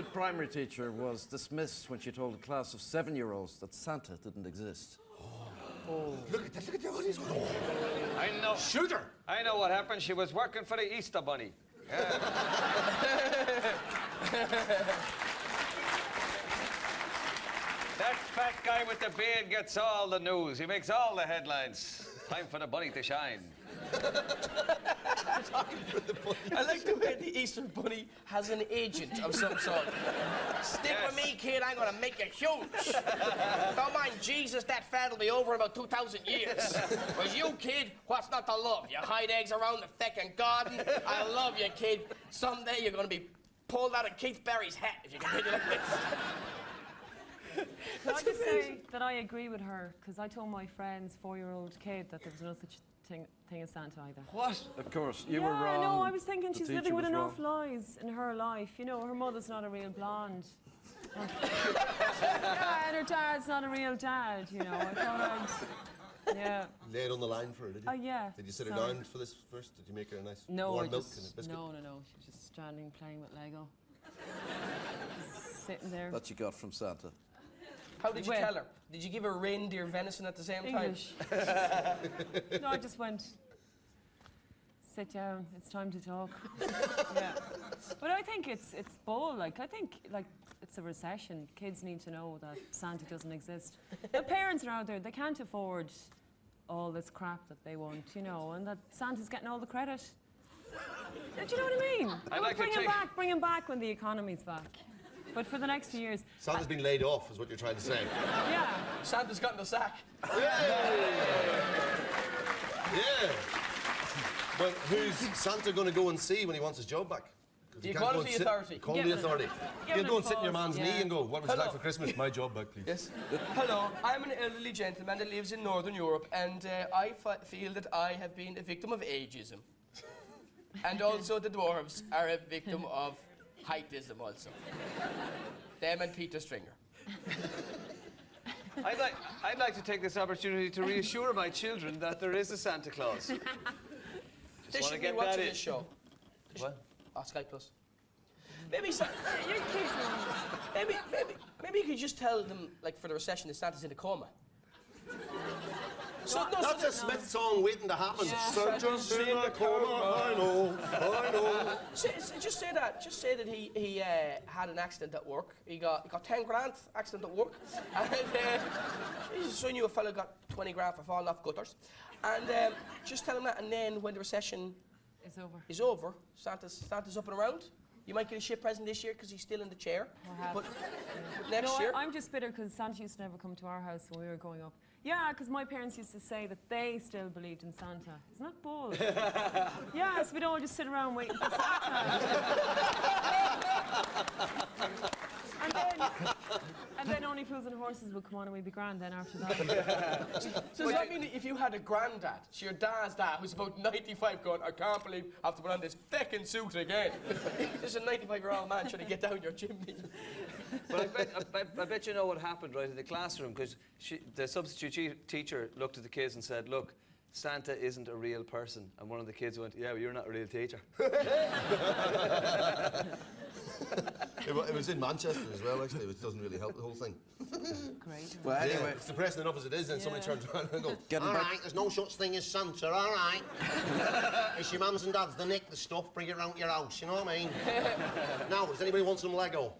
associate primary teacher was dismissed when she told a class of 7-year-olds that Santa didn't exist. Oh. Look at the audience. I know. Shoot her. I know what happened. She was working for the Easter Bunny. Yeah. That fat guy with the beard gets all the news. He makes all the headlines. Time for the bunny to shine. I like the way the Easter Bunny has an agent of some sort. Stick with me, kid, I'm gonna make you huge. Don't mind Jesus, that fat'll be over in about 2,000 years. Whereas you, kid, what's not to love? You hide eggs around the feckin' garden. I love you, kid. Someday you're gonna be pulled out of Keith Barry's hat if you continue like this. Can I just say that I agree with her, because I told my friend's 4-year-old kid that there was no such thing as Santa either. What? Of course, you were wrong. No, I was thinking she's living with enough wrong. lies in her life. You know, her mother's not a real blonde. Yeah, and her dad's not a real dad, you know. I thought yeah. Lay it on the line for her, did you? Oh, yeah. Did you sit her down for this first? Did you make her a nice warm milk just, and a biscuit? No. She was just standing playing with Lego. Just sitting there. That you got from Santa. How did you tell her? Did you give her reindeer venison at the same English. time? No, I just went, sit down, it's time to talk. Yeah. But I think it's bull. Like, I think, like, it's a recession. Kids need to know that Santa doesn't exist. The parents are out there, they can't afford all this crap that they want, you know, and that Santa's getting all the credit. Do you know what I mean? Bring him back when the economy's back. But for the next few years... Santa's been laid off, is what you're trying to say. Yeah. Santa's gotten the sack. Yeah. But who's Santa going to go and see when he wants his job back? The Equality Authority. Call the authority. You go and sit in your man's knee and go, what would you like for Christmas? My job back, please. Yes. Hello, I'm an elderly gentleman that lives in Northern Europe, and I feel that I have been a victim of ageism. And also the dwarves are a victim of heightism also. Them and Peter Stringer. I'd like to take this opportunity to reassure my children that there is a Santa Claus. They should be watching this show. What? Oh, Sky Plus. Maybe you could just tell them, like, for the recession, that Santa's in a coma. That's a Smith song waiting to happen. Yeah. Santa's in a coma, I know. Just say that. Just say that he had an accident at work. He got 10 grand accident at work. And so you knew a fella got 20 grand for falling off gutters. And just tell him that. And then when the recession is over, Santa's up and around. You might get a shit present this year because he's still in the chair. But next year... I'm just bitter because Santa used to never come to our house when we were growing up. Yeah, because my parents used to say that they still believed in Santa. Isn't that bull? Yeah, so we'd all just sit around waiting for Santa. and then Only Fools and Horses would come on and we'd be grand then after that. So does that mean that if you had a granddad, so your dad's dad, who's about 95 going, I can't believe I have to put on this feckin' suit again. There's a 95-year-old man trying to get down your chimney. But I bet you know what happened, right, in the classroom, because the substitute teacher looked at the kids and said, look, Santa isn't a real person. And one of the kids went, yeah, well, you're not a real teacher. It was in Manchester as well, actually, which doesn't really help the whole thing. Great. Well, anyway... Yeah, it's depressing enough as it is, then somebody turns around and goes, Getting all back- right, there's no such thing as Santa, all right. It's your mums and dads, they nick the stuff, bring it round to your house, you know what I mean? Now, does anybody want some Lego?